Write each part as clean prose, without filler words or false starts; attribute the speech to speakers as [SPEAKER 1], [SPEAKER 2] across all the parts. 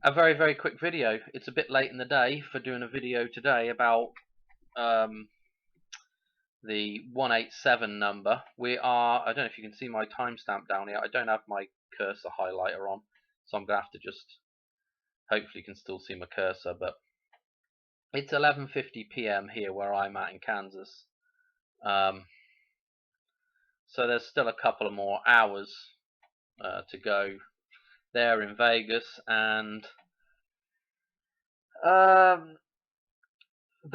[SPEAKER 1] A very, very quick video. It's a bit late in the day for doing a video today about the 187 number. We are, I don't know if you can see my timestamp down here. I don't have my cursor highlighter on, so I'm going to have to just, hopefully you can still see my cursor, but it's 11:50 p.m. here where I'm at in Kansas. So there's still a couple of more hours to go there in Vegas, and the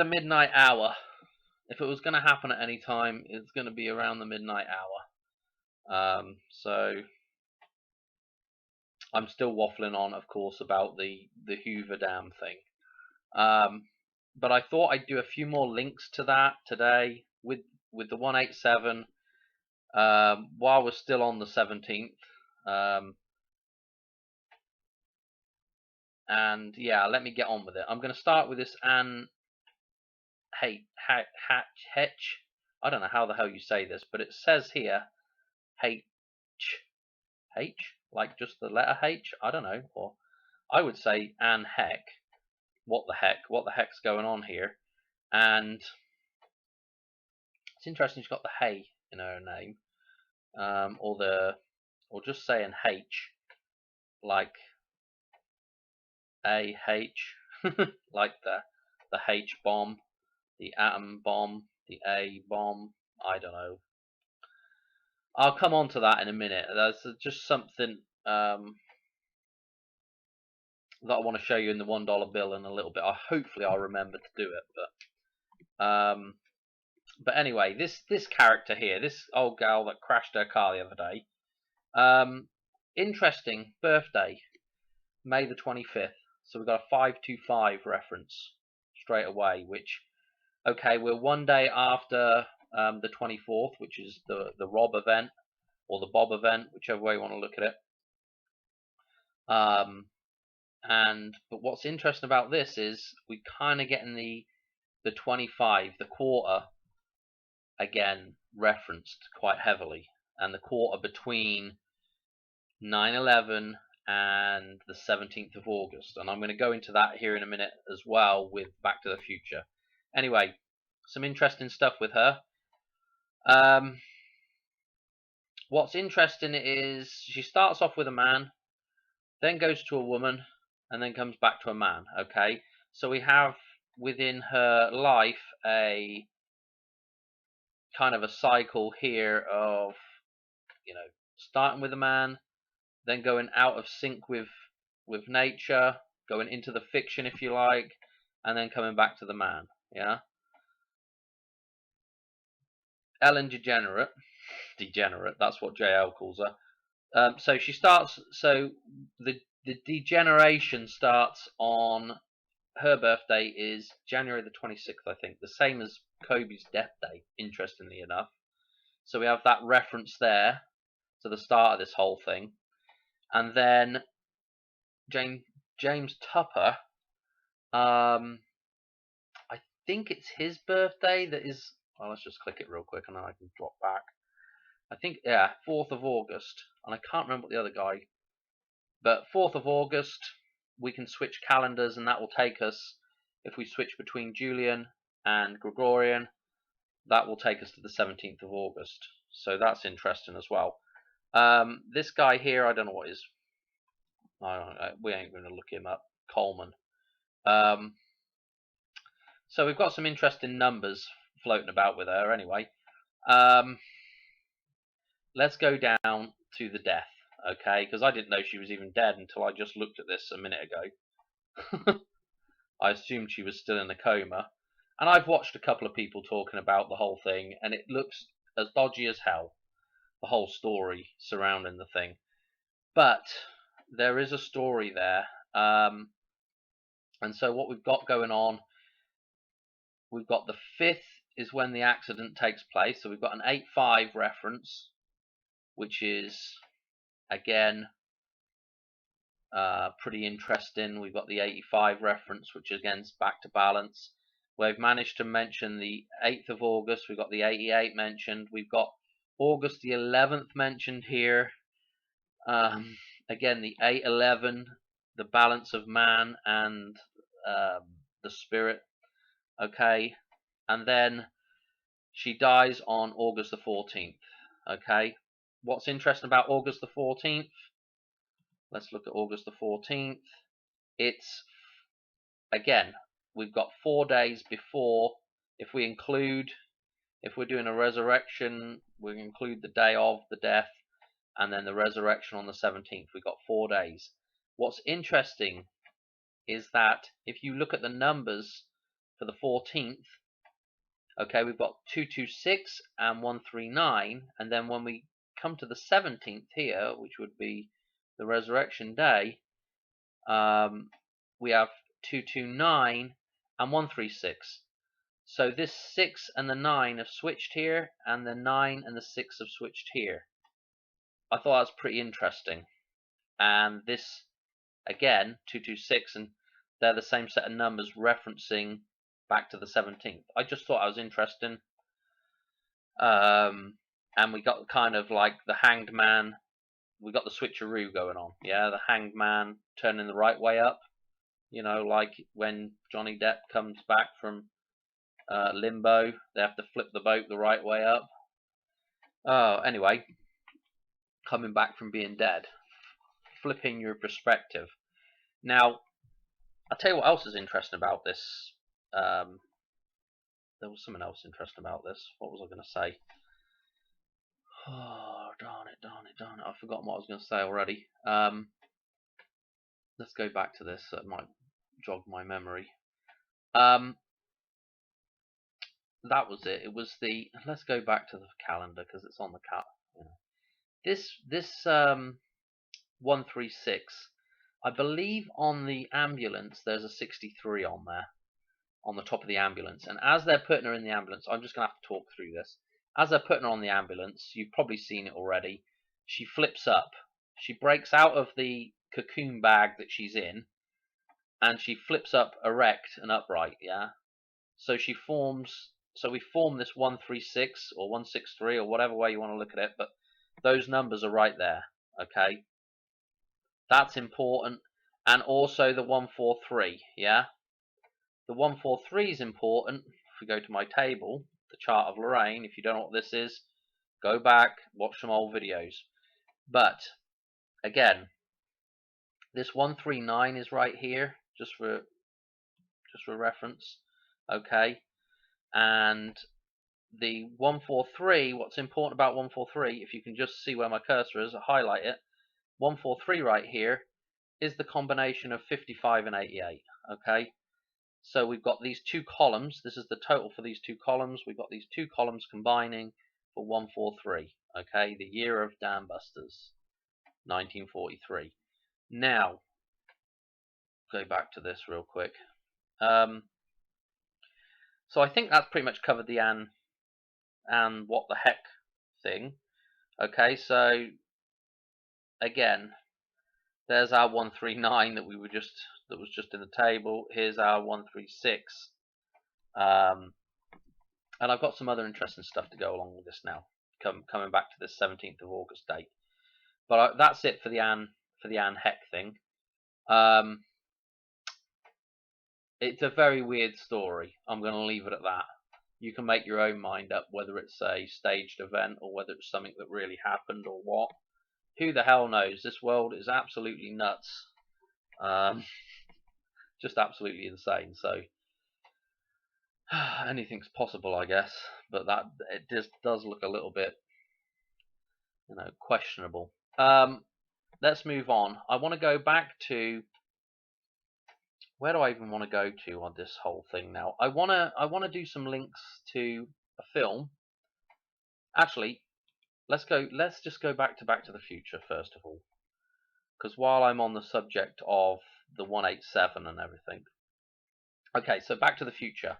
[SPEAKER 1] midnight hour. If it was going to happen at any time, it's going to be around the midnight hour. So I'm still waffling on, of course, about the Hoover Dam thing. But I thought I'd do a few more links to that today with the 187 while we're still on the 17th. And yeah, let me get on with it. I'm going to start with this Heche. I don't know how the hell you say this, but it says here H, like just the letter H. I don't know, or I would say Anne Heck. What the heck's going on here? And it's interesting she's got the Hey in her name, or just saying H, like A-H, like the H bomb, the atom bomb, the A bomb. I don't know. I'll come on to that in a minute. That's just something that I want to show you in the $1 bill in a little bit. Hopefully I'll remember to do it. But anyway, this character here, this old gal that crashed her car the other day, interesting birthday, May the 25th. So we've got a 525 reference straight away, which, okay, we're one day after the 24th, which is the Rob event, or the Bob event, whichever way you want to look at it. But what's interesting about this is we kind of getting the 25, the quarter, again referenced quite heavily, and the quarter between 9/11 and the 17th of August, and I'm going to go into that here in a minute as well with Back to the Future. Anyway, some interesting stuff with her. What's interesting is she starts off with a man, then goes to a woman, and then comes back to a man. Okay, so we have within her life a kind of a cycle here of, starting with a man, then going out of sync with nature, going into the fiction, if you like, and then coming back to the man. Yeah. Ellen Degenerate, that's what JL calls her. So she starts. So the degeneration starts on her birthday is January the 26th, I think, the same as Kobe's death day, interestingly enough. So we have that reference there to the start of this whole thing. And then James Tupper, I think it's his birthday that is, well, let's just click it real quick and then I can drop back. I think, yeah, 4th of August, and I can't remember what the other guy, but 4th of August, we can switch calendars, and that will take us, if we switch between Julian and Gregorian, that will take us to the 17th of August. So that's interesting as well. This guy here, I don't know what his, we ain't going to look him up, Coleman. So we've got some interesting numbers floating about with her anyway. Let's go down to the death, okay? Because I didn't know she was even dead until I just looked at this a minute ago. I assumed she was still in a coma. And I've watched a couple of people talking about the whole thing, and it looks as dodgy as hell, the whole story surrounding the thing. But there is a story there. And so what we've got going on, we've got the 5th is when the accident takes place. So we've got an 8-5 reference, which is, again, pretty interesting. We've got the 85 reference, which again is back to balance. We've managed to mention the 8th of August. We've got the 88 mentioned. We've got August the 11th mentioned here. Again, the 8/11, the balance of man and the spirit. Okay, and then she dies on August the 14th. Okay, what's interesting about August the 14th? Let's look at August the 14th. It's, again, we've got 4 days before. If we're doing a resurrection, we include the day of the death and then the resurrection on the 17th. We've got 4 days. What's interesting is that if you look at the numbers for the 14th, okay, we've got 226 and 139, and then when we come to the 17th here, which would be the resurrection day, we have 229 and 136. So this 6 and the 9 have switched here, and the 9 and the 6 have switched here. I thought that was pretty interesting. And this, again, 226, and they're the same set of numbers referencing back to the 17th. I just thought that was interesting. And we got kind of like the Hanged Man. We got the switcheroo going on. Yeah, the Hanged Man turning the right way up. You know, like when Johnny Depp comes back from limbo, they have to flip the boat the right way up. Anyway, coming back from being dead, flipping your perspective. Now, I'll tell you what else is interesting about this. There was something else interesting about this. What was I going to say? Oh, darn it. I've forgotten what I was going to say already. Let's go back to this. That might jog my memory. That was it. It was the. Let's go back to the calendar because it's on the cut. This 136. I believe on the ambulance there's a 63 on there, on the top of the ambulance. And as they're putting her in the ambulance, I'm just going to have to talk through this. As they're putting her on the ambulance, you've probably seen it already. She flips up. She breaks out of the cocoon bag that she's in, and she flips up erect and upright. Yeah. So she forms. So we form this 136 or 163 or whatever way you want to look at it, but those numbers are right there. Okay. That's important. And also the 143. Yeah. The 143 is important. If we go to my table, the chart of Lorraine, if you don't know what this is, go back, watch some old videos. But again, this 139 is right here, just for reference. Okay, and the 143. What's important about 143? If you can just see where my cursor is, I'll highlight it. 143 right here is the combination of 55 and 88. Okay. So we've got these two columns. This is the total for these two columns. We've got these two columns combining for 143. Okay, the year of Ghostbusters, 1943. Now, go back to this real quick. So I think that's pretty much covered the Anne what the heck thing. Okay, so again, there's our 139 that was just in the table. Here's our 136. And I've got some other interesting stuff to go along with this now, coming back to this 17th of August date. But that's it for the Anne Heche thing. It's a very weird story. I'm going to leave it at that. You can make your own mind up whether it's a staged event or whether it's something that really happened or what. Who the hell knows? This world is absolutely nuts. Just absolutely insane. So anything's possible, I guess, but that it just does look a little bit, questionable. Let's move on. I want to go back to, where do I even want to go to on this whole thing now? I want to do some links to a film. Actually, let's just go back to the Future first of all, because while I'm on the subject of the 187 and everything. Okay, so Back to the Future.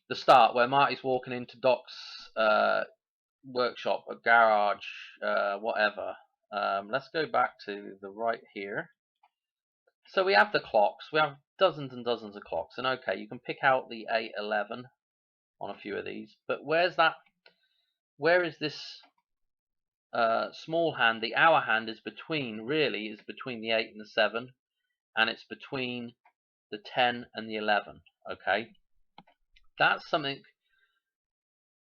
[SPEAKER 1] The start where Marty's walking into Doc's workshop, a garage, whatever. Let's go back to the right here. So we have the clocks. We have dozens and dozens of clocks, and okay, you can pick out the 811 on a few of these. But where is this small hand? The hour hand is between the 8 and the 7. and it's between the 10 and the 11. Okay, that's something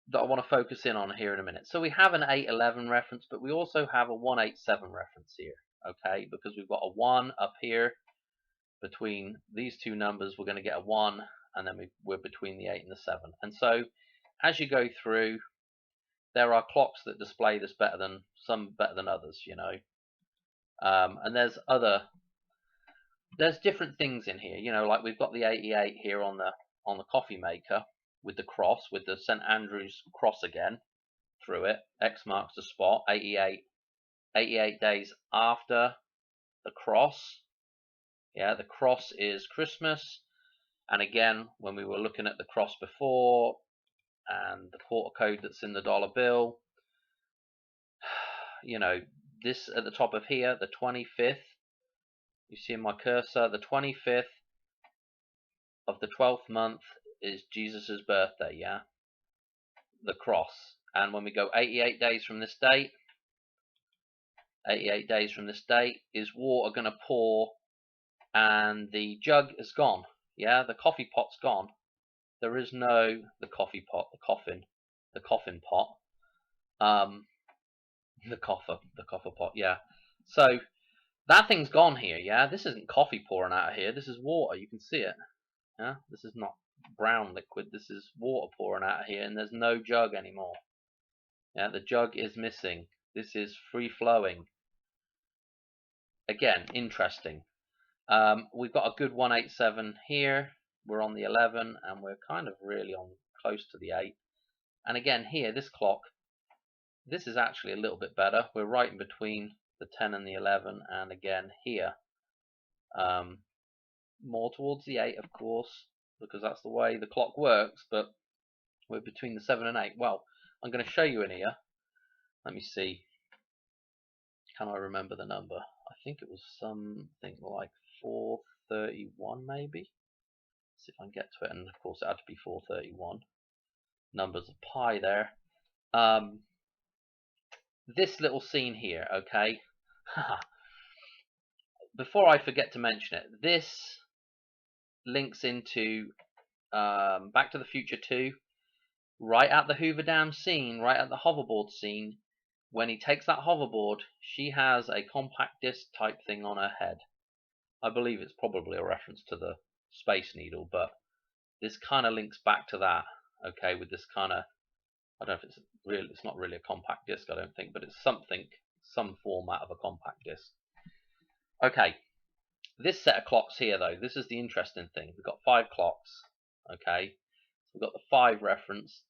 [SPEAKER 1] that I want to focus in on here in a minute. So we have an 811 reference, but we also have a 187 reference here. Okay, because we've got a 1 up here between these two numbers, we're going to get a 1, and then we're between the 8 and the 7. And so as you go through, there are clocks that display this better than others, you know. And there's different things in here, you know, like we've got the 88 here on the coffee maker with the cross, with the St. Andrew's cross again through it. X marks the spot. 88 days after the cross. Yeah, the cross is Christmas. And again, when we were looking at the cross before and the quarter code that's in the dollar bill, you know, this at the top of here, the 25th, you see in my cursor, the 25th of the 12th month is Jesus's birthday, yeah? The cross. And when we go 88 days from this date, 88 days from this date, is water going to pour and the jug is gone, yeah? The coffee pot's gone. There is no, the coffee pot, the coffin pot, the coffer pot, yeah. So that thing's gone here, yeah? This isn't coffee pouring out of here, this is water, you can see it. Yeah? This is not brown liquid, this is water pouring out of here, and there's no jug anymore. Yeah, the jug is missing. This is free flowing. Again, interesting. We've got a good 187 here. We're on the 11, and we're kind of really on close to the 8. And again, here, this clock, this is actually a little bit better. We're right in between the 10 and the 11, and again here, more towards the 8, of course, because that's the way the clock works, but we're between the 7 and 8. Well, I'm going to show you in here. Let me see. Can I remember the number? I think it was something like 431 maybe. Let's see if I can get to it, and of course it had to be 431. Numbers of pi there. This little scene here, okay? Before I forget to mention it, this links into Back to the Future 2. Right at the Hoover Dam scene, right at the hoverboard scene, when he takes that hoverboard, she has a compact disc type thing on her head. I believe it's probably a reference to the Space Needle, but this kind of links back to that, okay, with this kind of, I don't know if it's not really a compact disc, I don't think, but it's something, some format of a compact disc. Okay, this set of clocks here, though, this is the interesting thing. We've got 5 clocks, okay. We've got the 5 referenced,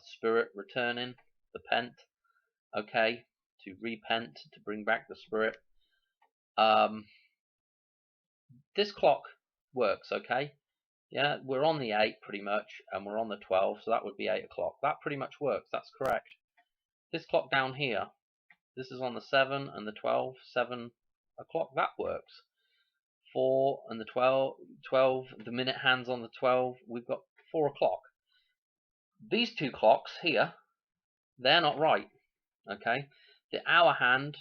[SPEAKER 1] spirit returning, the pent, okay, to repent, to bring back the spirit. This clock works, okay. Yeah, we're on the 8 pretty much, and we're on the 12, so that would be 8 o'clock. That pretty much works, that's correct. This clock down here, this is on the 7 and the 12, 7 o'clock, that works. 4 and the 12, the minute hands on the 12, we've got 4 o'clock. These two clocks here, they're not right, okay? The hour hand,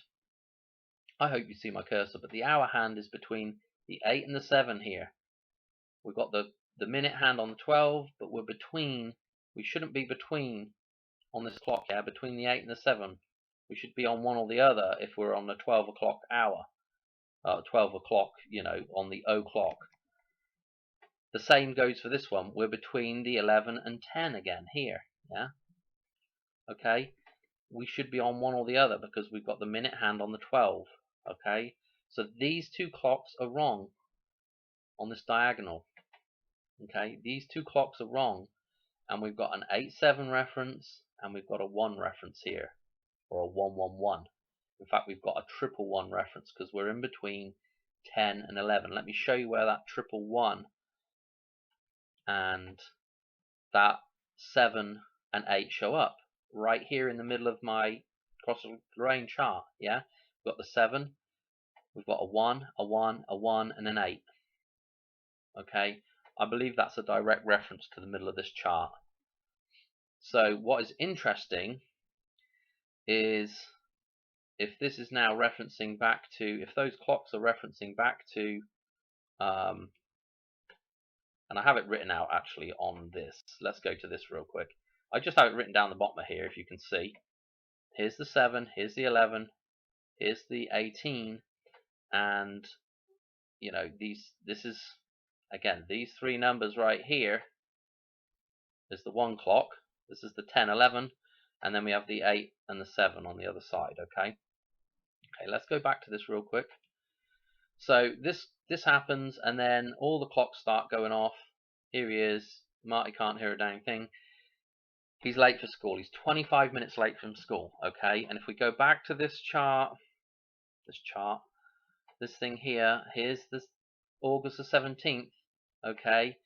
[SPEAKER 1] I hope you see my cursor, but the hour hand is between the 8 and the 7 here. We've got the minute hand on the 12, but we shouldn't be between on this clock, yeah, between the 8 and the 7. We should be on one or the other if we're on the 12 o'clock hour. 12 o'clock, you know, on the O clock. The same goes for this one. We're between the 11 and 10 again here, yeah? Okay, we should be on one or the other because we've got the minute hand on the 12, okay? So these two clocks are wrong on this diagonal, okay? These two clocks are wrong, and we've got an 8-7 reference, and we've got a 1 reference here, or a 1-1-1. In fact, we've got a 1-1-1 reference because we're in between 10 and 11. Let me show you where that 1-1-1 and that 7 and 8 show up. Right here in the middle of my cross of Lorraine chart, yeah? We've got the 7, we've got a 1, a 1, a 1, and an 8. Okay, I believe that's a direct reference to the middle of this chart. So what is interesting is if this is now referencing back to, if those clocks are referencing back to and I have it written out actually on this. Let's go to this real quick. I just have it written down the bottom of here, if you can see. Here's the 7, here's the 11, here's the 18, and you know, this is, again, these three numbers right here is the 1 clock, this is the 10, 11, and then we have the 8 and the 7 on the other side. Okay, let's go back to this real quick. So this happens, and then all the clocks start going off. Here he is. Marty can't hear a dang thing. He's late for school. He's 25 minutes late from school. Okay, and if we go back to this thing here, here's this August the 17th. Okay,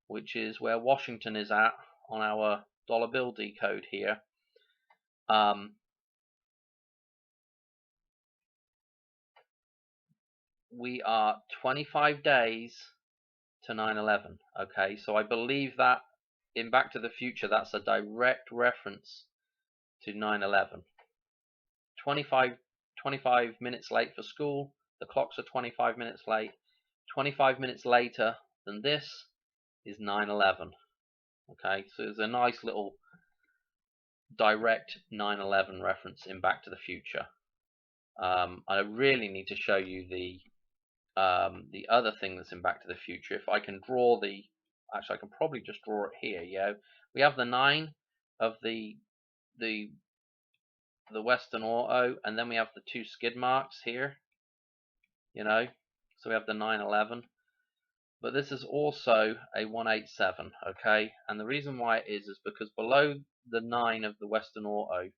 [SPEAKER 1] which is where Washington is at on our dollar bill decode here. We are 25 days to 9/11. Okay, so I believe that in Back to the Future, that's a direct reference to 9/11. 25 minutes late for school. The clocks are 25 minutes late. 25 minutes later than this is 9/11. Okay, so there's a nice little direct 9/11 reference in Back to the Future. I really need to show you the other thing that's in Back to the Future. If I can draw the, actually I can probably just draw it here. Yeah, we have the 9 of the Western Auto, and then we have the 2 skid marks here. You know, so we have the 9/11. But this is also a 187. Okay, and the reason why it is because below the 9 of the Western Auto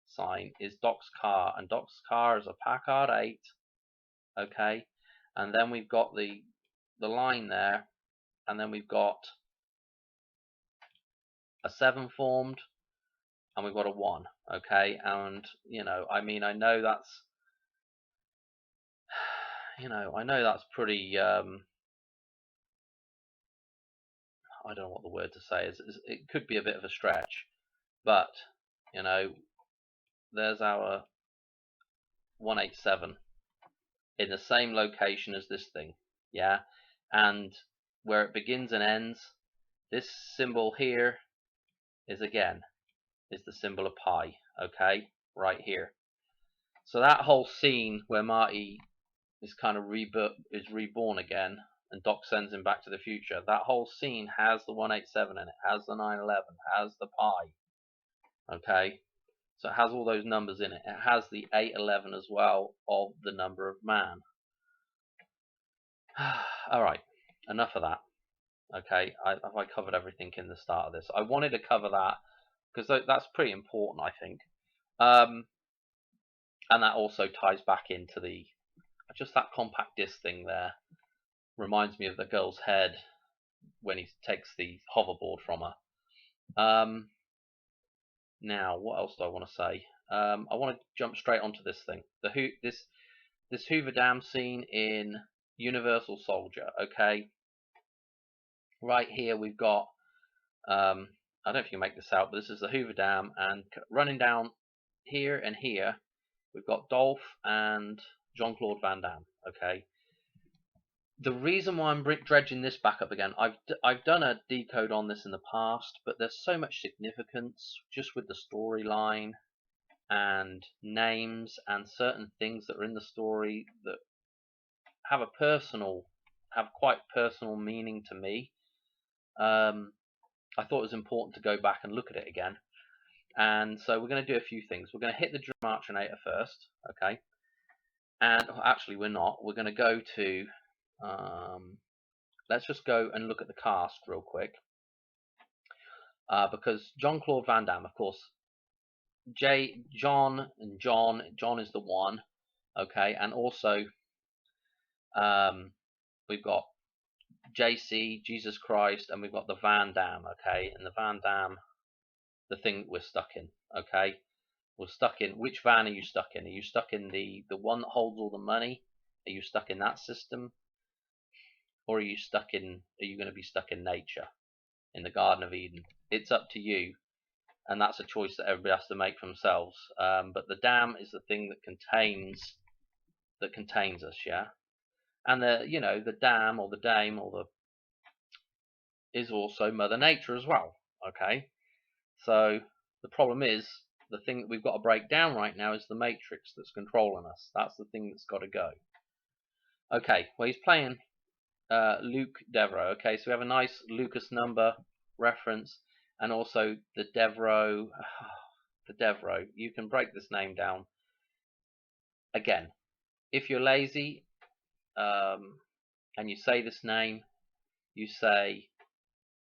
[SPEAKER 1] sign is Doc's car, and Doc's car is a Packard 8. Okay, and then we've got the line there, and then we've got a 7 formed, and we've got a 1. Okay, and you know, I mean, I know that's, you know, I know that's pretty, I don't know what the word to say is. It could be a bit of a stretch, but you know, there's our 187 in the same location as this thing. Yeah, and where it begins and ends, this symbol here is the symbol of pi. Okay, right here. So that whole scene where Marty is kind of reborn again, and Doc sends him back to the future, that whole scene has the 187 in it, has the 9/11, has the pi. Okay, so it has all those numbers in it. It has the 8/11 as well, of the number of man. All right, enough of that. Okay, have I covered everything in the start of this? I wanted to cover that because that's pretty important, I think. And that also ties back into the, just that compact disc thing there reminds me of the girl's head when he takes the hoverboard from her. Now, what else do I want to say? I want to jump straight onto this thing. This Hoover Dam scene in Universal Soldier. Okay, right here we've got, I don't know if you can make this out, but this is the Hoover Dam, and running down here and here we've got Dolph and Jean-Claude Van Damme. Okay, the reason why I'm dredging this back up again, I've done a decode on this in the past, but there's so much significance just with the storyline and names and certain things that are in the story that have quite personal meaning to me. I thought it was important to go back and look at it again. And so we're going to do a few things. We're going to hit the drum archinator first, okay? And actually, we're not. We're going to go to, let's just go and look at the cast real quick. Because Jean-Claude Van Damme, of course, John is the one, okay? And also, we've got JC, Jesus Christ, and we've got the Van Damme, okay? And the Van Damme, the thing we're stuck in, okay? We're stuck in, which van are you stuck in? Are you stuck in the one that holds all the money? Are you stuck in that system? Or are you going to be stuck in nature, in the Garden of Eden? It's up to you, and that's a choice that everybody has to make for themselves. But the dam is the thing that contains us, yeah? And the dam or the dame or is also Mother Nature as well. Okay, so the problem is the thing that we've got to break down right now is the matrix that's controlling us. That's the thing that's got to go. Okay, well he's playing Luke Devereaux. Okay, so we have a nice Lucas number reference, and also the Devereaux. The Devereaux. You can break this name down again if you're lazy, and you say this name. You say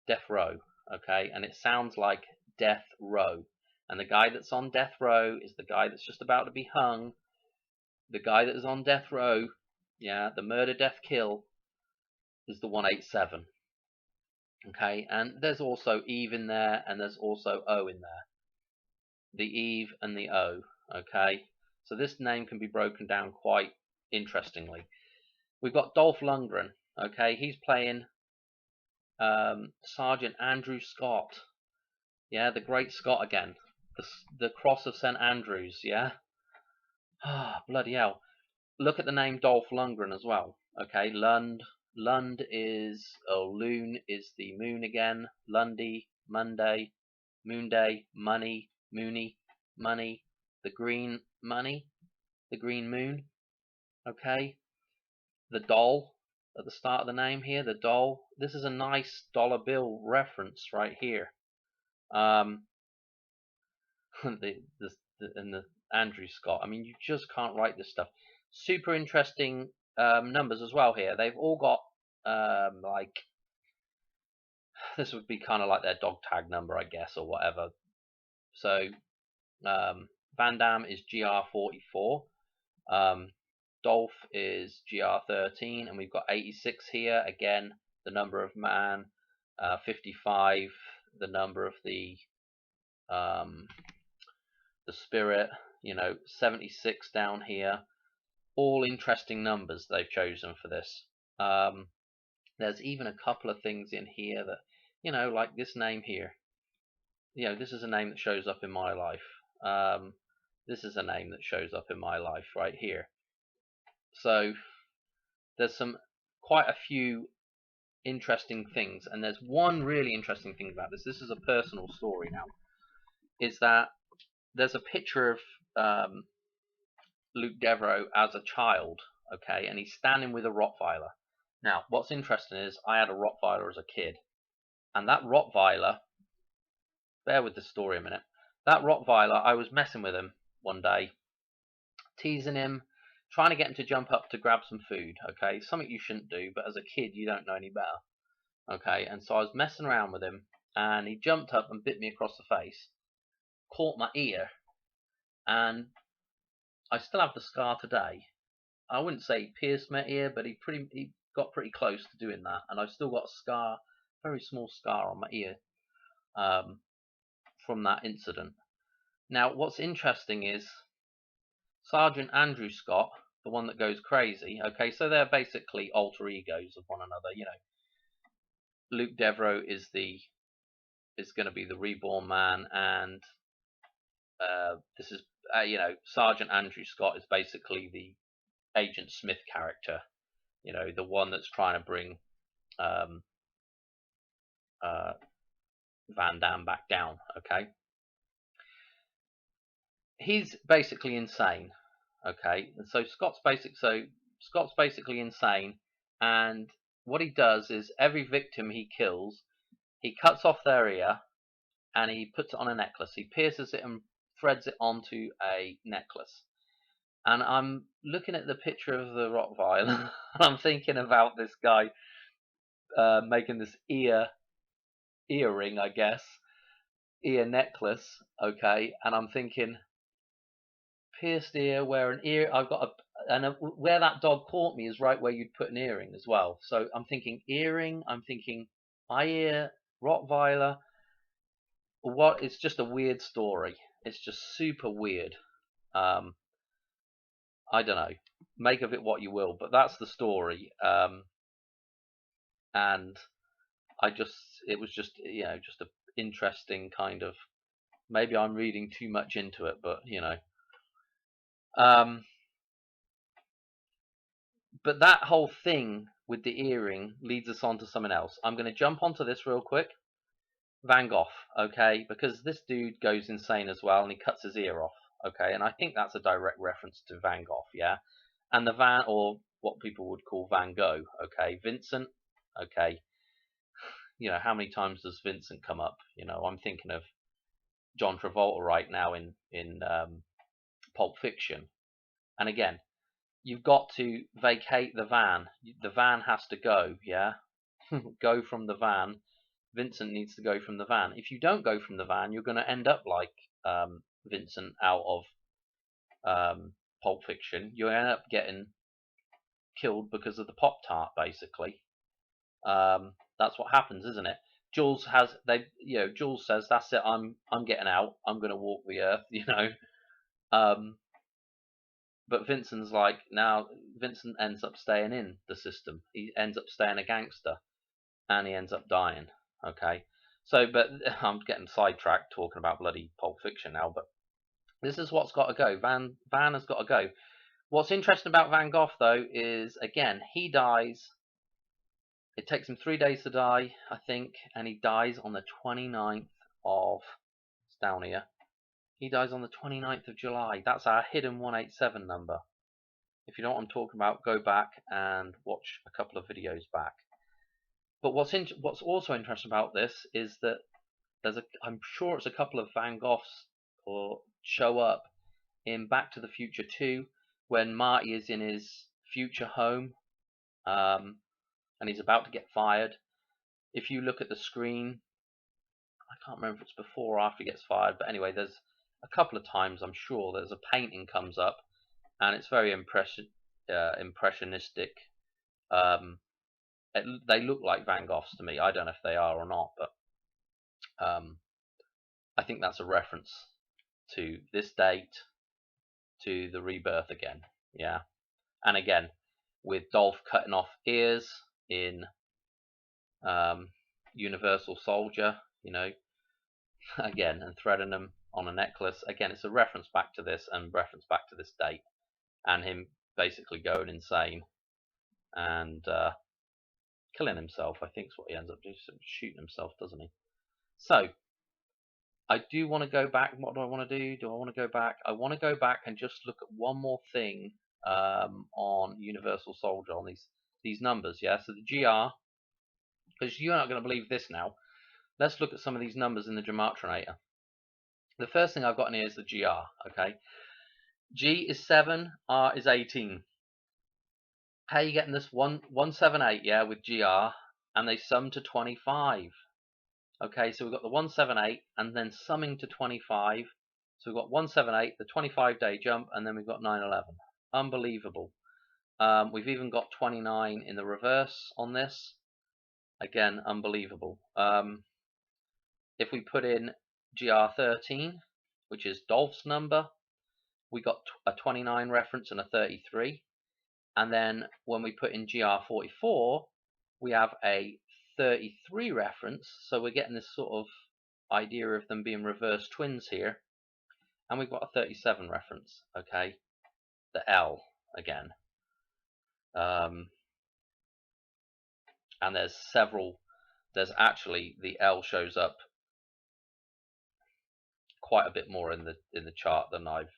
[SPEAKER 1] Death Row, okay, and it sounds like Death Row. And the guy that's on death row is the guy that's just about to be hung. The guy that is on death row, yeah, the murder, death, kill, is the 187. Okay, and there's also Eve in there, and there's also O in there. The Eve and the O. Okay, so this name can be broken down quite interestingly. We've got Dolph Lundgren. Okay, he's playing Sergeant Andrew Scott. Yeah, the Great Scott again. The Cross of St. Andrews. Yeah. Ah, bloody hell. Look at the name Dolph Lundgren as well. Okay, Lund is, Loon is the moon again. Lundy, Monday, Moonday, Money, Moony, Money, the green money, the green moon. Okay, the doll at the start of the name here, the doll. This is a nice dollar bill reference right here. The Andrew Scott. I mean, you just can't write this stuff. Super interesting numbers as well here. They've all got like, this would be kind of like their dog tag number, I guess, or whatever. So Van Damme is GR44. Dolph is GR13, and we've got 86 here. Again, the number of man. 55, the number of the spirit. 76 down here. All interesting numbers they've chosen for this. There's even a couple of things in here that, like this name here. This is a name that shows up in my life. This is a name that shows up in my life right here. So there's quite a few interesting things, and there's one really interesting thing about this. This is a personal story now. Is that there's a picture of Luke Devereaux as a child, okay, and he's standing with a Rottweiler. Now, what's interesting is I had a Rottweiler as a kid, and that Rottweiler, bear with the story a minute, that Rottweiler, I was messing with him one day, teasing him, trying to get him to jump up to grab some food, okay, something you shouldn't do, but as a kid you don't know any better, okay, and so I was messing around with him, and he jumped up and bit me across the face, caught my ear, and I still have the scar today. I wouldn't say he pierced my ear, but he got pretty close to doing that, and I've still got a scar, very small scar on my ear from that incident. Now, what's interesting is Sergeant Andrew Scott, the one that goes crazy. Okay, so they're basically alter egos of one another. Luke Devereaux is going to be the reborn man, and this is Sergeant Andrew Scott is basically the Agent Smith character. The one that's trying to bring Van Damme back down. Okay, he's basically insane. Okay, and so Scott's basically insane, and what he does is every victim he kills, he cuts off their ear and he puts it on a necklace. He pierces it and threads it onto a necklace. And I'm looking at the picture of the Rottweiler, and I'm thinking about this guy making this earring, I guess, ear necklace. Okay, and I'm thinking, pierced ear, where an ear, I've got where that dog caught me is right where you'd put an earring as well. So I'm thinking earring, I'm thinking eye ear, Rottweiler. It's just a weird story. It's just super weird. I don't know. Make of it what you will, but that's the story. And it was just just an interesting kind of. Maybe I'm reading too much into it, but but that whole thing with the earring leads us on to something else. I'm going to jump onto this real quick. Van Gogh, okay, because this dude goes insane as well, and he cuts his ear off, okay, and I think that's a direct reference to Van Gogh, yeah, and the Van, or what people would call Van Gogh, okay, Vincent, okay, how many times does Vincent come up? I'm thinking of John Travolta right now in Pulp Fiction, and again, you've got to vacate the van. The van has to go, yeah, go from the van. Vincent needs to go from the van. If you don't go from the van, you're going to end up like Vincent out of Pulp Fiction. You end up getting killed because of the Pop Tart, basically. That's what happens, isn't it? Jules Jules says, "That's it. I'm getting out. I'm going to walk the earth." But Vincent's like, now Vincent ends up staying in the system. He ends up staying a gangster, and he ends up dying. Okay, but I'm getting sidetracked talking about bloody Pulp Fiction now. But this is what's got to go. Van has got to go. What's interesting about Van Gogh though is, again, he dies. It takes him 3 days to die, I think, and he dies on the 29th of. It's down here. He dies on the 29th of July. That's our hidden 187 number. If you know what I'm talking about, go back and watch a couple of videos back. But what's also interesting about this is that I'm sure it's a couple of Van Goghs or show up in Back to the Future 2 when Marty is in his future home, and he's about to get fired. If you look at the screen, I can't remember if it's before or after he gets fired, but anyway, there's a couple of times I'm sure there's a painting comes up, and it's very impressionistic. They look like Van Goghs to me. I don't know if they are or not, but I think that's a reference to this date, to the Rebirth again. Yeah, and again with Dolph cutting off ears in Universal Soldier, again, and threading them on a necklace. Again, it's a reference back to this and reference back to this date, and him basically going insane and killing himself. I think is what he ends up doing, shooting himself, doesn't he? So I do want to go back. What do I want to do? Do I want to go back? I want to go back and just look at one more thing on Universal Soldier, on these numbers. Yeah, so the GR, because you're not going to believe this now. Let's look at some of these numbers in the Gematrinator. The first thing I've got in here is the GR. Okay, G is 7, R is 18. How are you getting this 178? Yeah, with GR, and they sum to 25. Okay, so we've got the 178 and then summing to 25. So we've got 178, the 25-day jump, and then we've got 9/11. Unbelievable. We've even got 29 in the reverse on this. Again, unbelievable. If we put in GR13, which is Dolph's number, we got a 29 reference and a 33. And then when we put in GR44, we have a 33 reference, so we're getting this sort of idea of them being reverse twins here, and we've got a 37 reference. Okay, the L again, and there's actually the L shows up quite a bit more in the chart than I've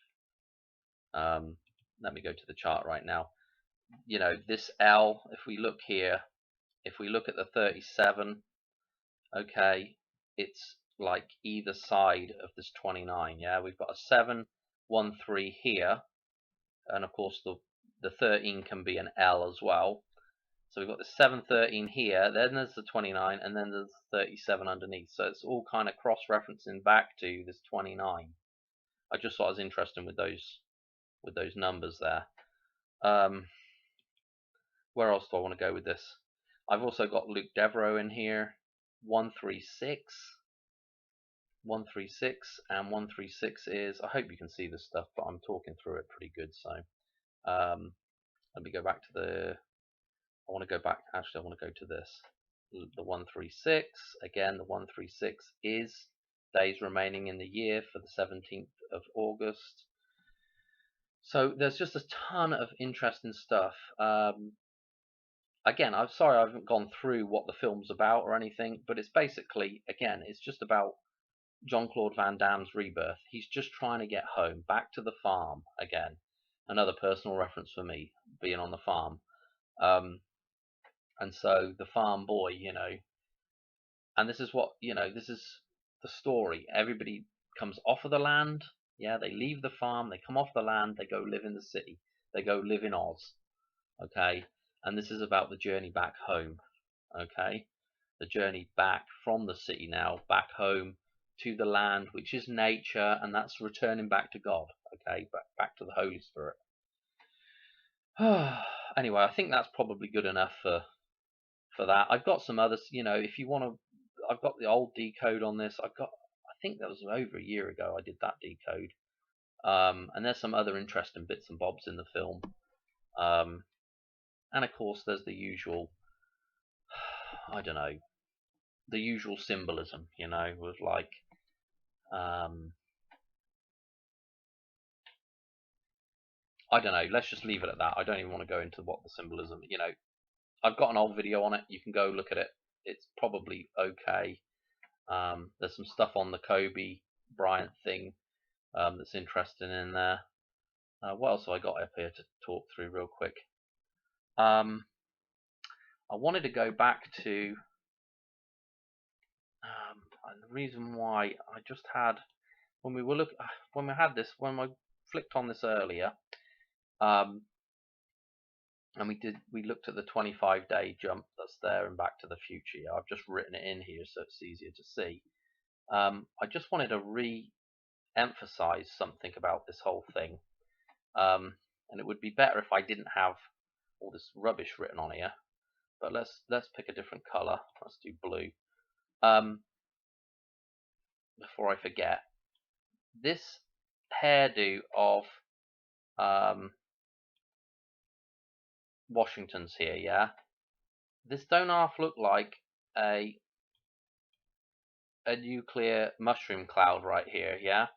[SPEAKER 1] let me go to the chart right now. This L, if we look here, if we look at the 37, okay, it's like either side of this 29. Yeah, we've got a 7, 1, 3 here, and of course the 13 can be an L as well. So we've got the 7, 13 here, then there's the 29, and then there's 37 underneath. So it's all kind of cross-referencing back to this 29. I just thought it was interesting with those numbers there. Where else do I want to go with this? I've also got Luke Devereaux in here. 136, 136, and 136 is, I hope you can see this stuff, but I'm talking through it pretty good. So let me go back to I want to go back, actually I want to go to this, the 136. Again, the 136 is days remaining in the year for the 17th of August. So there's just a ton of interesting stuff. Again, I'm sorry I haven't gone through what the film's about or anything, but it's basically, again, it's just about Jean-Claude Van Damme's rebirth. He's just trying to get home, back to the farm again. Another personal reference for me, being on the farm. And so the farm boy, and this is what, this is the story. Everybody comes off of the land. Yeah, they leave the farm, they come off the land, they go live in the city. They go live in Oz. Okay? And this is about the journey back home. Okay? The journey back from the city now, back home to the land, which is nature, and that's returning back to God. Okay? Back to the Holy Spirit. Anyway, I think that's probably good enough for that. I've got some others, if you want to, I've got the old decode on this. I think that was over a year ago I did that decode. And there's some other interesting bits and bobs in the film. And of course there's the usual, I don't know, the usual symbolism, with like, I don't know, let's just leave it at that. I don't even want to go into what the symbolism, I've got an old video on it. You can go look at it. It's probably okay. There's some stuff on the Kobe Bryant thing that's interesting in there. What else have I got up here to talk through real quick? I wanted to go back to the reason why I just had when we I flicked on this earlier, and we looked at the 25-day jump that's there in Back to the Future. I've just written it in here so it's easier to see. I just wanted to re-emphasize something about this whole thing, and it would be better if I didn't have all this rubbish written on here. But let's pick a different color. Let's do blue. Before I forget, this hairdo of Washington's here, yeah. This don't half look like a nuclear mushroom cloud right here, yeah.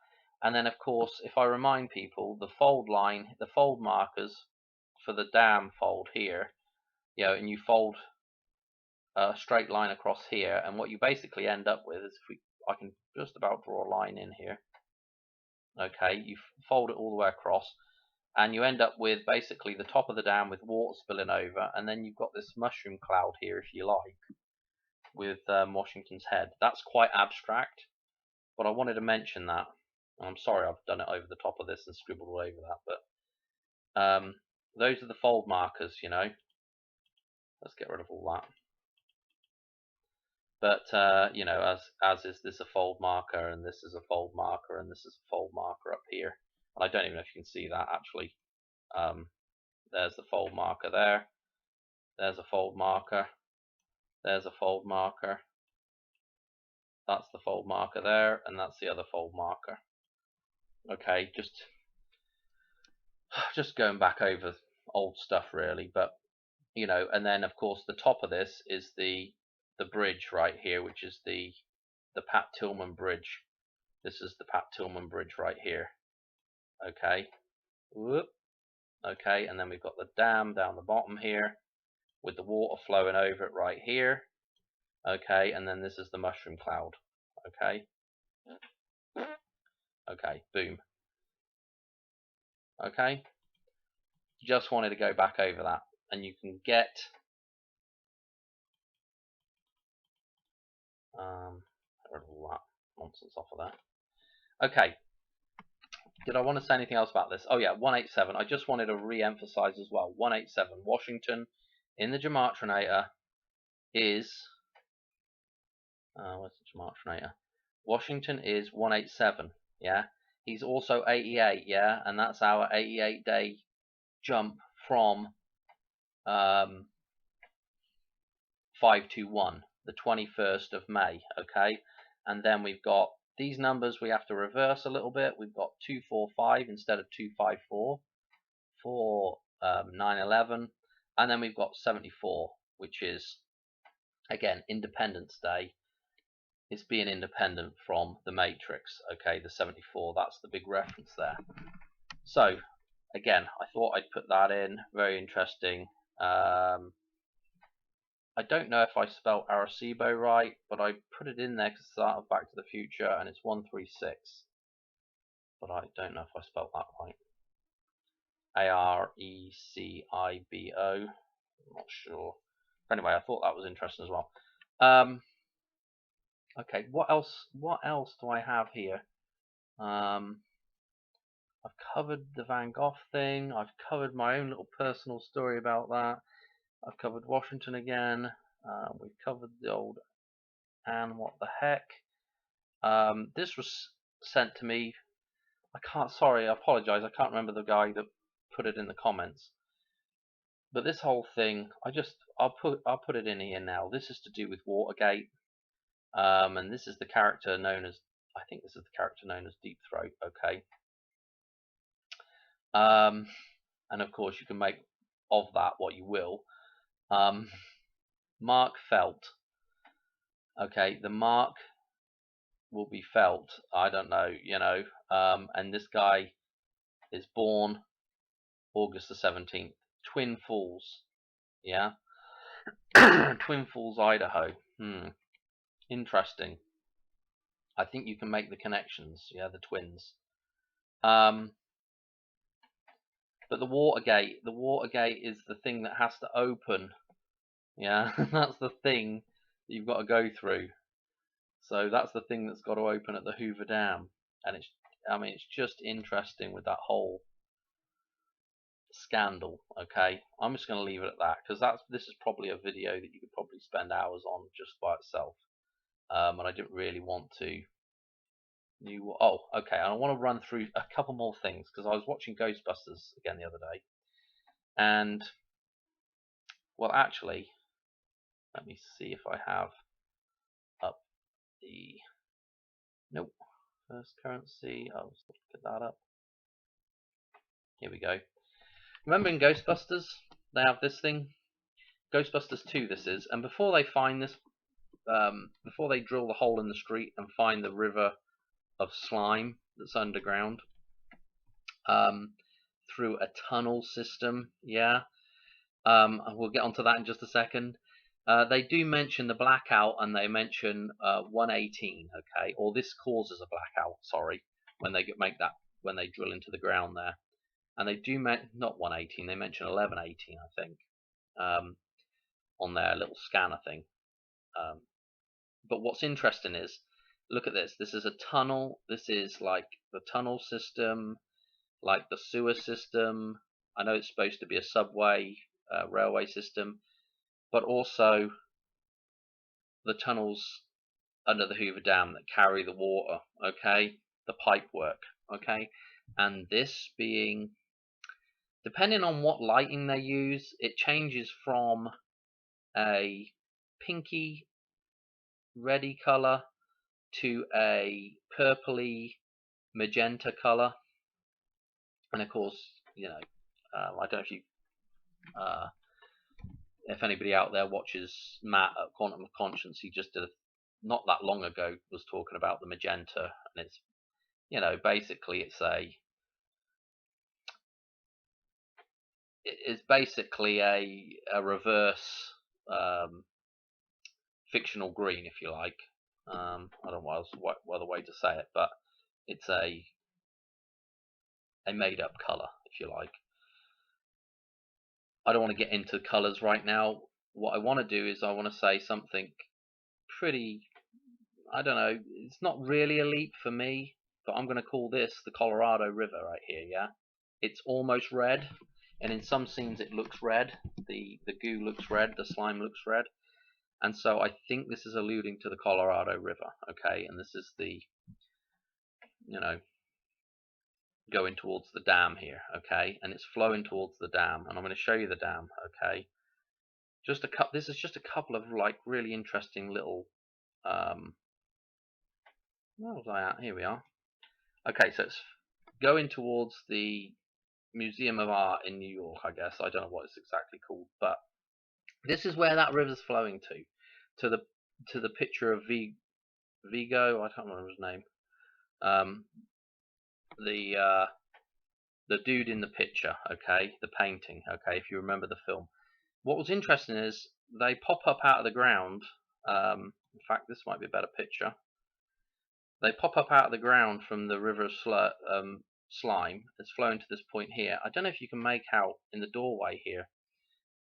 [SPEAKER 1] And then of course, if I remind people, the fold markers for the dam fold here, and you fold a straight line across here, and what you basically end up with is, I can just about draw a line in here. Okay, you fold it all the way across, and you end up with basically the top of the dam with water spilling over, and then you've got this mushroom cloud here, if you like, with Washington's head. That's quite abstract, but I wanted to mention that. I'm sorry I've done it over the top of this and scribbled all over that, but those are the fold markers, Let's get rid of all that. But as is this a fold marker, and this is a fold marker, and this is a fold marker up here. And I don't even know if you can see that actually. There's the fold marker there. There's a fold marker. There's a fold marker. That's the fold marker there, and that's the other fold marker. Okay, just going back over old stuff really, but and then of course the top of this is the bridge right here, which is the Pat Tillman bridge. This is the Pat Tillman bridge right here. Okay. Whoop. Okay, and then we've got the dam down the bottom here with the water flowing over it right here. Okay, and then this is the mushroom cloud. Okay. Okay, boom. Okay. Just wanted to go back over that, and you can get rid of all that nonsense off of there. Okay. Did I want to say anything else about this? Oh yeah, 187. I just wanted to re-emphasize as well. 187. Washington in the Gemartrinator is where's the Gemartrinator? Washington is 187. Yeah. He's also 88. Yeah, and that's our 88-day jump from 521, the 21st of May. Okay, and then we've got these numbers we have to reverse a little bit. We've got 245 instead of 254 for 9/11, and then we've got 74, which is again Independence Day. It's being independent from the Matrix. Okay, the 74. That's the big reference there. So again, I thought I'd put that in. Very interesting. I don't know if I spelled Arecibo right, but I put it in there because it's out of Back to the Future, and it's 136. But I don't know if I spelled that right. Arecibo. I'm not sure. Anyway, I thought that was interesting as well. Okay, what else? What else do I have here? I've covered the Van Gogh thing. I've covered my own little personal story about that. I've covered Washington again. We've covered the old Anne. What the heck? This was sent to me. Sorry, I apologize. I can't remember the guy that put it in the comments. But this whole thing, I'll put it in here now. This is to do with Watergate. And this is the character known as, I think this is the character known as Deep Throat. Okay. And of course you can make of that what you will. Mark Felt. Okay, the mark will be felt. I don't know, and this guy is born August the 17th. Twin Falls. Yeah. Twin Falls, Idaho. Interesting. I think you can make the connections. Yeah, the twins. But the Watergate is the thing that has to open. Yeah, that's the thing that you've got to go through. So that's the thing that's got to open at the Hoover Dam, and it's just interesting with that whole scandal. Okay, I'm just going to leave it at that because this is probably a video that you could probably spend hours on just by itself, and I didn't really want to. Okay, and I want to run through a couple more things because I was watching Ghostbusters again the other day, and well, actually, let me see if I have up the nope. First currency. I'll get that up. Here we go. Remember in Ghostbusters, they have this thing? Ghostbusters 2 this is, and before they find this, before they drill the hole in the street and find the river of slime that's underground, through a tunnel system, yeah, we'll get onto that in just a second. They do mention the blackout, and they mention 118, okay, or this causes a blackout, sorry, when they when they drill into the ground there. And they do not 118, they mention 1118, I think, on their little scanner thing. But what's interesting is, look at this. This is a tunnel. This is like the tunnel system, like the sewer system. I know it's supposed to be a subway, railway system, but also the tunnels under the Hoover Dam that carry the water. Okay, the pipe work. Okay, and this being, depending on what lighting they use, it changes from a pinky reddy color to a purpley magenta color. And of course, I don't know if anybody out there watches Matt at Quantum of Conscience. He just did not that long ago was talking about the magenta, and it's basically it's basically a reverse fictional green, if you like. I don't know what other way to say it, but it's a made-up color, if you like. I don't want to get into colors right now. What I want to do is I want to say something pretty, I don't know, it's not really a leap for me, but I'm going to call this the Colorado River right here, yeah? It's almost red, and in some scenes it looks red. The goo looks red, the slime looks red. And so I think this is alluding to the Colorado River, okay? And this is the, going towards the dam here, okay? And it's flowing towards the dam, and I'm going to show you the dam, okay? This is just a couple of like really interesting little, where was I at? Here we are. Okay, so it's going towards the Museum of Art in New York, I guess. I don't know what it's exactly called, but this is where that river's flowing to the picture of Vigo. I can't remember his name. the dude in the picture, okay, the painting, okay, if you remember the film. What was interesting is they pop up out of the ground. In fact, this might be a better picture. They pop up out of the ground from the river of slime that's flowing to this point here. I don't know if you can make out in the doorway here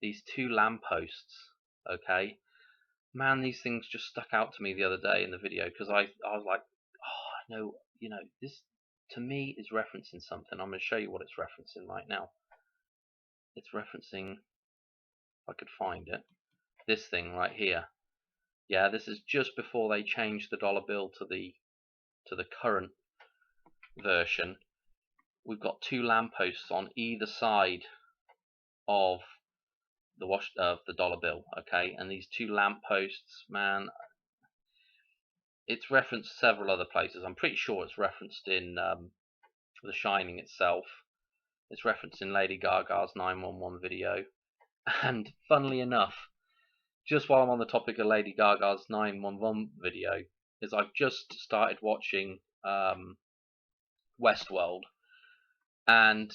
[SPEAKER 1] these two lampposts, okay? Man, these things just stuck out to me the other day in the video because I was like, oh, I know, this to me is referencing something. I'm going to show you what it's referencing right now. It's referencing, if I could find it, this thing right here. Yeah, this is just before they changed the dollar bill to the current version. We've got two lampposts on either side of the dollar bill, okay? And these two lampposts, man, it's referenced several other places. I'm pretty sure it's referenced in The Shining itself. It's referenced in Lady Gaga's 911 video. And funnily enough, just while I'm on the topic of Lady Gaga's 911 video, is I've just started watching Westworld, and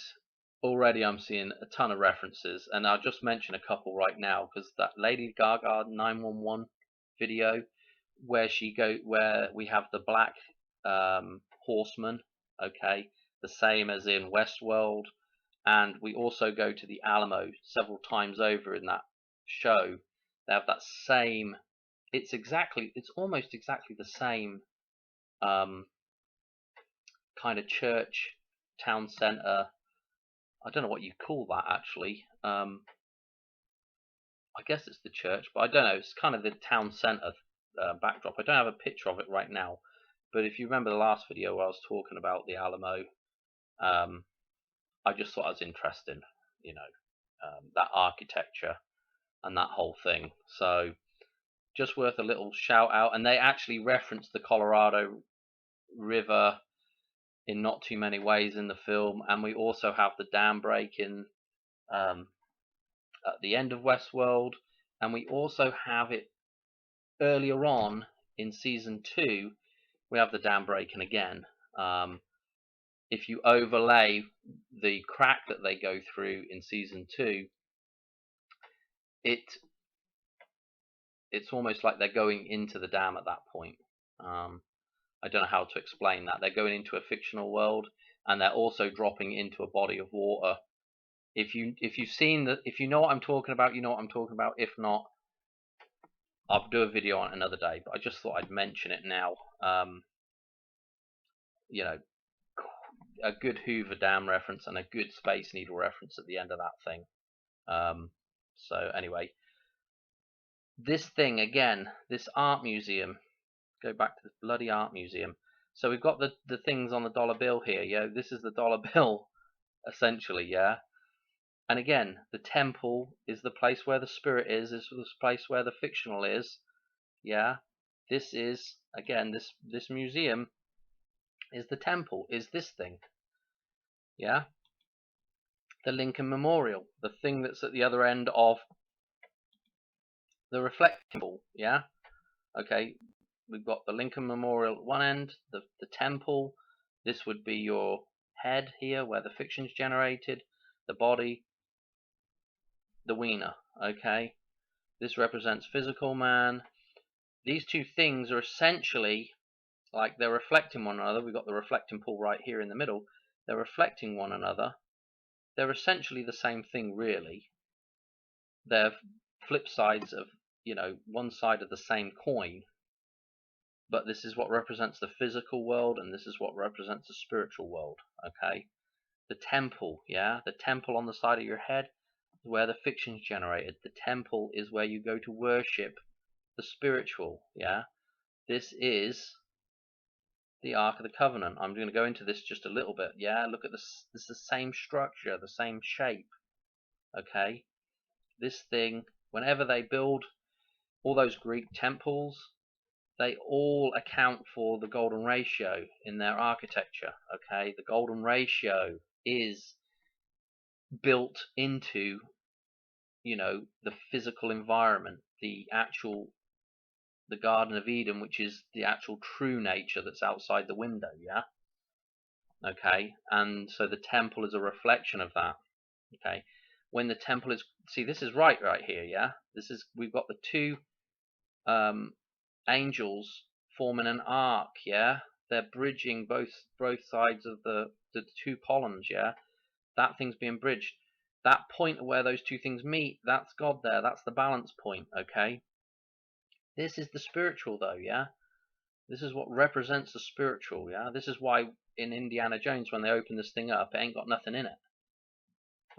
[SPEAKER 1] already I'm seeing a ton of references, and I'll just mention a couple right now because that Lady Gaga 911 video where we have the black horseman, okay, the same as in Westworld, and we also go to the Alamo several times over in that show. They have that same. It's almost exactly the same kind of church, town center. I don't know what you call that actually. I guess it's the church, but I don't know. It's kind of the town center backdrop. I don't have a picture of it right now, but if you remember the last video where I was talking about the Alamo, I just thought it was interesting, that architecture and that whole thing. So just worth a little shout out. And they actually reference the Colorado River in not too many ways in the film, and we also have the dam breaking at the end of Westworld, and we also have it earlier on in season 2. We have the dam breaking again. If you overlay the crack that they go through in season 2, it's almost like they're going into the dam at that point. I don't know how to explain that. They're going into a fictional world, and they're also dropping into a body of water. If you know what I'm talking about, you know what I'm talking about. If not, I'll do a video on it another day. But I just thought I'd mention it now. A good Hoover Dam reference and a good Space Needle reference at the end of that thing. So anyway, this thing again, this art museum. Go back to this bloody art museum. So we've got the things on the dollar bill here. Yeah, this is the dollar bill, essentially. Yeah, and again, the temple is the place where the spirit is. This is the place where the fictional is. Yeah, this is again this museum is the temple. Is this thing? Yeah, the Lincoln Memorial, the thing that's at the other end of the reflecting ball. Yeah, okay. We've got the Lincoln Memorial at one end, the temple. This would be your head here, where the fiction's generated, the body, the wiener. Okay, this represents physical man. These two things are essentially like they're reflecting one another. We've got the reflecting pool right here in the middle. They're reflecting one another. They're essentially the same thing, really. They're flip sides of, one side of the same coin. But this is what represents the physical world, and this is what represents the spiritual world, okay? The temple, yeah? The temple on the side of your head is where the fiction's generated. The temple is where you go to worship the spiritual, yeah? This is the Ark of the Covenant. I'm going to go into this just a little bit, yeah? Look at this. This is the same structure, the same shape, okay? This thing, whenever they build all those Greek temples, they all account for the golden ratio in their architecture, okay? The golden ratio is built into, the physical environment, the Garden of Eden, which is the actual true nature that's outside the window, yeah? Okay, and so the temple is a reflection of that. Okay, when the temple is, see, this is right here, yeah. This is, we've got the two angels forming an arc, yeah. They're bridging both sides of the two columns, yeah. That thing's being bridged. That point where those two things meet, that's God there. That's the balance point, okay. This is the spiritual, though, yeah. This is what represents the spiritual, yeah. This is why in Indiana Jones, when they open this thing up, it ain't got nothing in it.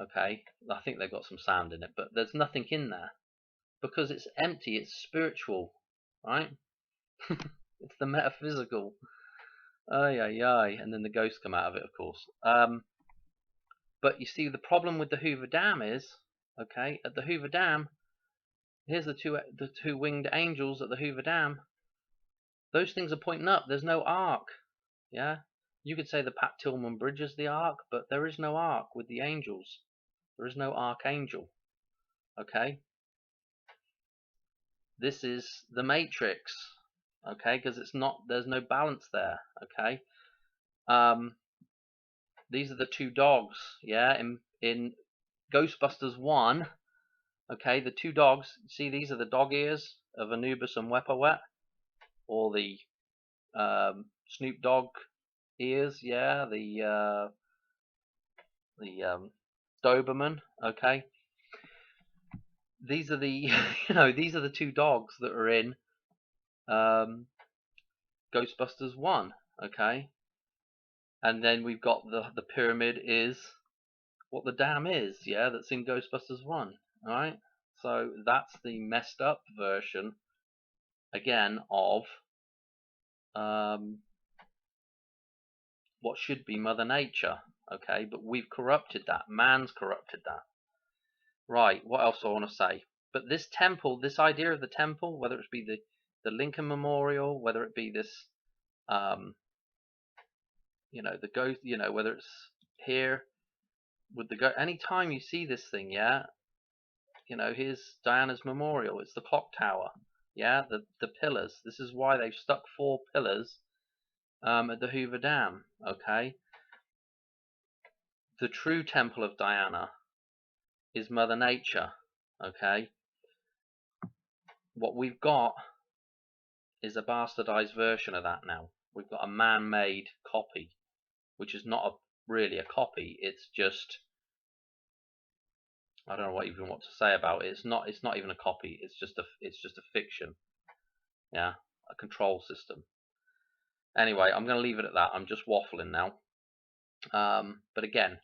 [SPEAKER 1] Okay, I think they've got some sand in it, but there's nothing in there because it's empty. It's spiritual, right? It's the metaphysical. Ay, ay, ay. And then the ghosts come out of it, of course. But you see, the problem with the Hoover Dam is, okay, at the Hoover Dam, here's the two winged angels at the Hoover Dam. Those things are pointing up. There's no arc. Yeah, you could say the Pat Tillman Bridge is the arc, but there is no arc with the angels. There is no archangel. Okay, this is the Matrix. Okay, because it's not. There's no balance there. Okay, these are the two dogs. Yeah, in Ghostbusters 1. Okay, the two dogs. See, these are the dog ears of Anubis and Wepawet, or the Snoop Dogg ears. Yeah, the Doberman. Okay, these are the these are the two dogs that are in Ghostbusters 1. Okay, and then we've got the pyramid is what the dam is. Yeah, that's in Ghostbusters 1. All right, so that's the messed up version again of what should be Mother Nature. Okay, but we've corrupted that. Man's corrupted that. Right, what else do I want to say? But this temple, this idea of the temple, whether it be the Lincoln Memorial, whether it be this the ghost, whether it's here with the go, anytime you see this thing, yeah, here's Diana's memorial. It's the clock tower, yeah, the pillars. This is why they've stuck 4 pillars at the Hoover Dam. Okay, the true temple of Diana is Mother Nature. Okay, what we've got is a bastardized version of that now. We've got a man-made copy, which is not really a copy. It's just, I don't know even what to say about it. It's not even a copy. It's just a fiction. Yeah, a control system. Anyway, I'm going to leave it at that. I'm just waffling now. But again,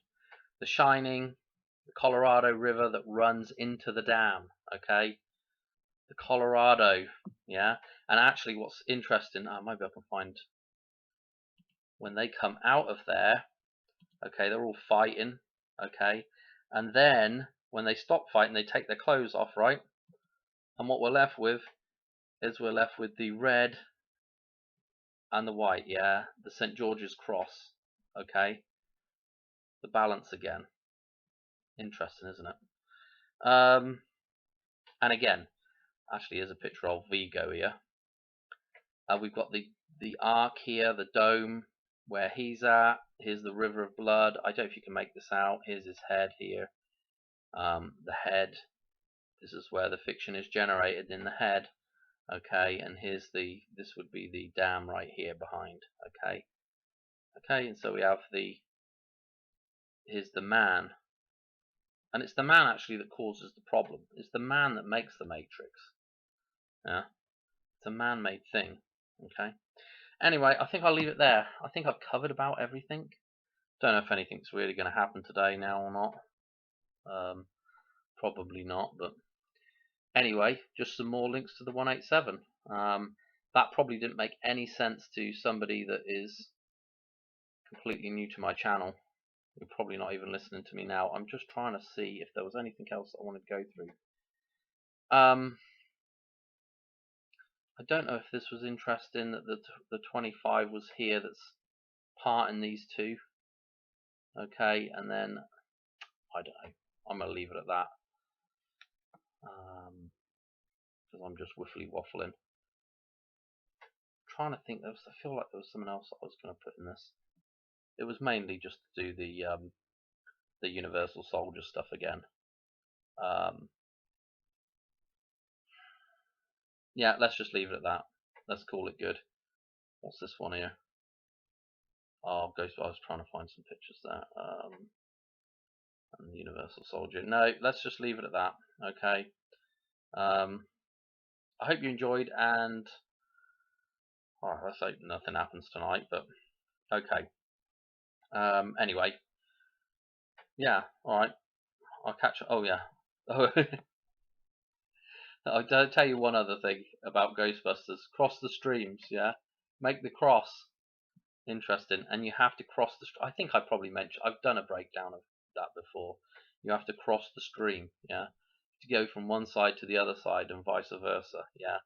[SPEAKER 1] The Shining, the Colorado River that runs into the dam. Okay, the Colorado. Yeah, and actually, what's interesting? Maybe I can find when they come out of there. Okay, they're all fighting. Okay, and then when they stop fighting, they take their clothes off, right? And what we're left with is the red and the white, yeah, the St. George's Cross. Okay, the balance again. Interesting, isn't it? And again, actually, here's a picture of Vigo here. We've got the arc here, the dome where he's at. Here's the River of Blood. I don't know if you can make this out. Here's his head here. The head. This is where the fiction is generated, in the head. Okay, and this would be the dam right here behind. Okay, and so we have here's the man, and it's the man actually that causes the problem. It's the man that makes the Matrix. Yeah, it's a man-made thing. Okay. Anyway, I think I'll leave it there. I think I've covered about everything. Don't know if anything's really going to happen today now or not. Probably not, but anyway, just some more links to the 187. That probably didn't make any sense to somebody that is completely new to my channel. You're probably not even listening to me now. I'm just trying to see if there was anything else that I wanted to go through. I don't know if this was interesting that the 25 was here, that's part in these two. Okay, and then I don't know. I'm gonna leave it at that because I'm just wiffly waffling. I'm trying to think. I feel like there was something else that I was gonna put in this. It was mainly just to do the Universal Soldier stuff again. Yeah, let's just leave it at that. Let's call it good. What's this one here? Oh, Ghostbusters. I was trying to find some pictures there. And the Universal Soldier. No, let's just leave it at that. Okay. I hope you enjoyed, and let's hope nothing happens tonight. But okay. Anyway, yeah. All right. I'll catch. Oh yeah. I'll tell you one other thing about Ghostbusters. Cross the streams. Yeah. Make the cross. Interesting. And you have to cross the. I think I probably mentioned. I've done a breakdown of that before. You have to cross the stream. Yeah. To go from one side to the other side and vice versa. Yeah.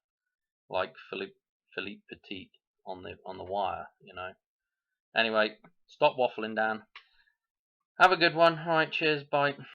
[SPEAKER 1] Like Philippe Petit on the wire. You know. Anyway, stop waffling, Dan. Have a good one. All right. Cheers. Bye.